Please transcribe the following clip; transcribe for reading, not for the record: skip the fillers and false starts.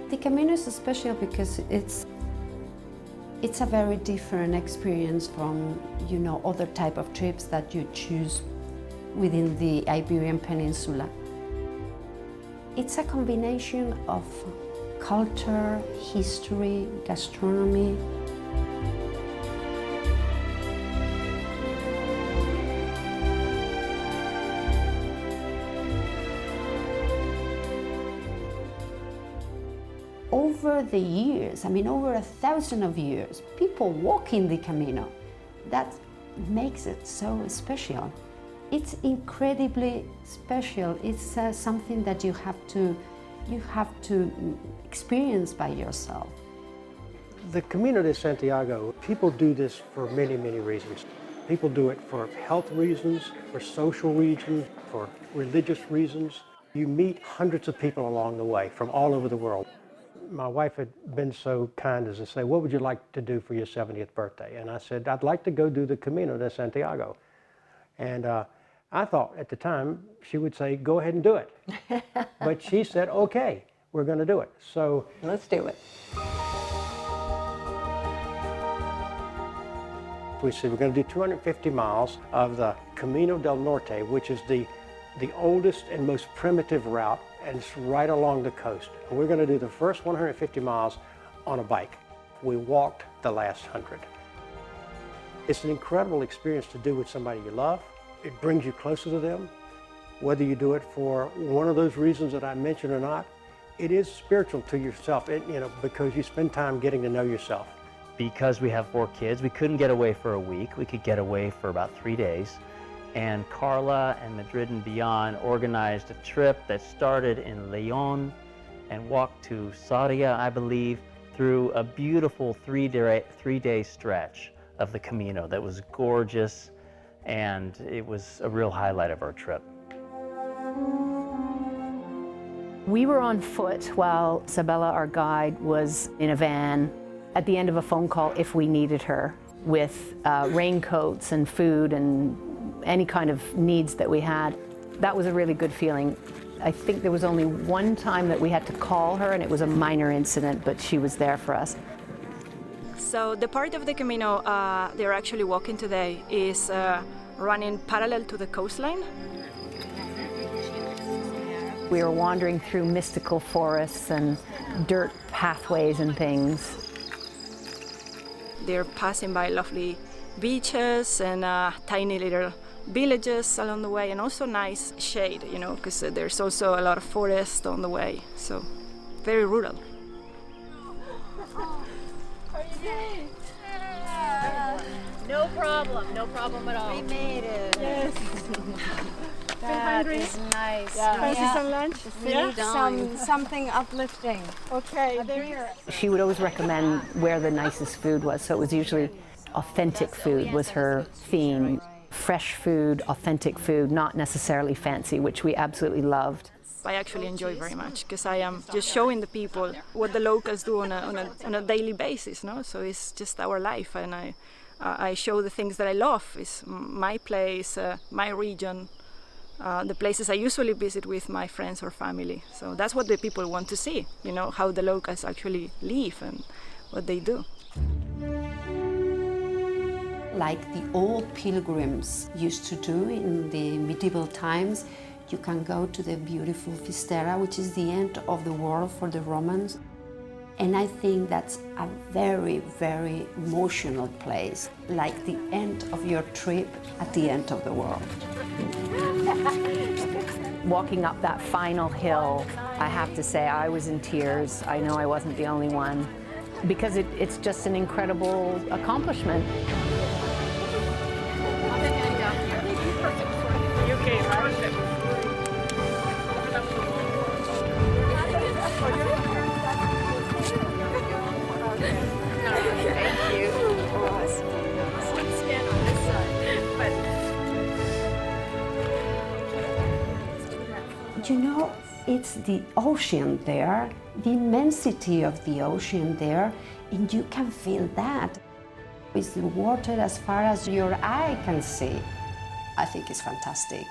The Camino is special because it's a very different experience from, other type of trips that you choose within the Iberian Peninsula. It's a combination of culture, history, gastronomy. Over the years, over 1,000 of years, people walk in the Camino. That makes it so special. It's incredibly special. It's something that you have to experience by yourself. The Camino de Santiago, people do this for many, many reasons. People do it for health reasons, for social reasons, for religious reasons. You meet hundreds of people along the way from all over the world. My wife had been so kind as to say, what would you like to do for your 70th birthday? And I said, I'd like to go do the Camino de Santiago. And I thought at the time she would say, go ahead and do it. But she said, okay, we're going to do it. So let's do it. We said we're going to do 250 miles of the Camino del Norte, which is the oldest and most primitive route, and it's right along the coast. And we're going to do the first 150 miles on a bike. We walked the last 100. It's an incredible experience to do with somebody you love. It brings you closer to them. Whether you do it for one of those reasons that I mentioned or not, it is spiritual to yourself, because you spend time getting to know yourself. Because we have 4 kids, we couldn't get away for a week. We could get away for about 3 days. And Carla and Madrid and Beyond organized a trip that started in León and walked to Sarria, I believe, through a beautiful three-day stretch of the Camino that was gorgeous, and it was a real highlight of our trip. We were on foot while Isabella, our guide, was in a van at the end of a phone call if we needed her, with raincoats and food and any kind of needs that we had. That was a really good feeling. I think there was only one time that we had to call her, and it was a minor incident, but she was there for us. So the part of the Camino they're actually walking today is running parallel to the coastline. We were wandering through mystical forests and dirt pathways and things. They're passing by lovely beaches and tiny little villages along the way, and also nice shade, because there's also a lot of forest on the way, so very rural. How are you doing? No problem at all. We made it. Yes. That is nice. Fancy some lunch? We need something uplifting. Okay, they're here. She would always recommend where the nicest food was, so it was usually authentic food was her theme. Fresh food, authentic food, not necessarily fancy, which we absolutely loved. I actually enjoy very much because I am just showing the people what the locals do on a daily basis, no? So it's just our life, and I show the things that I love. It's my place, my region, the places I usually visit with my friends or family. So that's what the people want to see, how the locals actually live and what they do. Like the old pilgrims used to do in the medieval times, you can go to the beautiful Fistera, which is the end of the world for the Romans. And I think that's a very, very emotional place, like the end of your trip at the end of the world. Walking up that final hill, I have to say I was in tears. I know I wasn't the only one, because it's just an incredible accomplishment. It's the ocean there, the immensity of the ocean there, and you can feel that. It's the water as far as your eye can see. I think it's fantastic.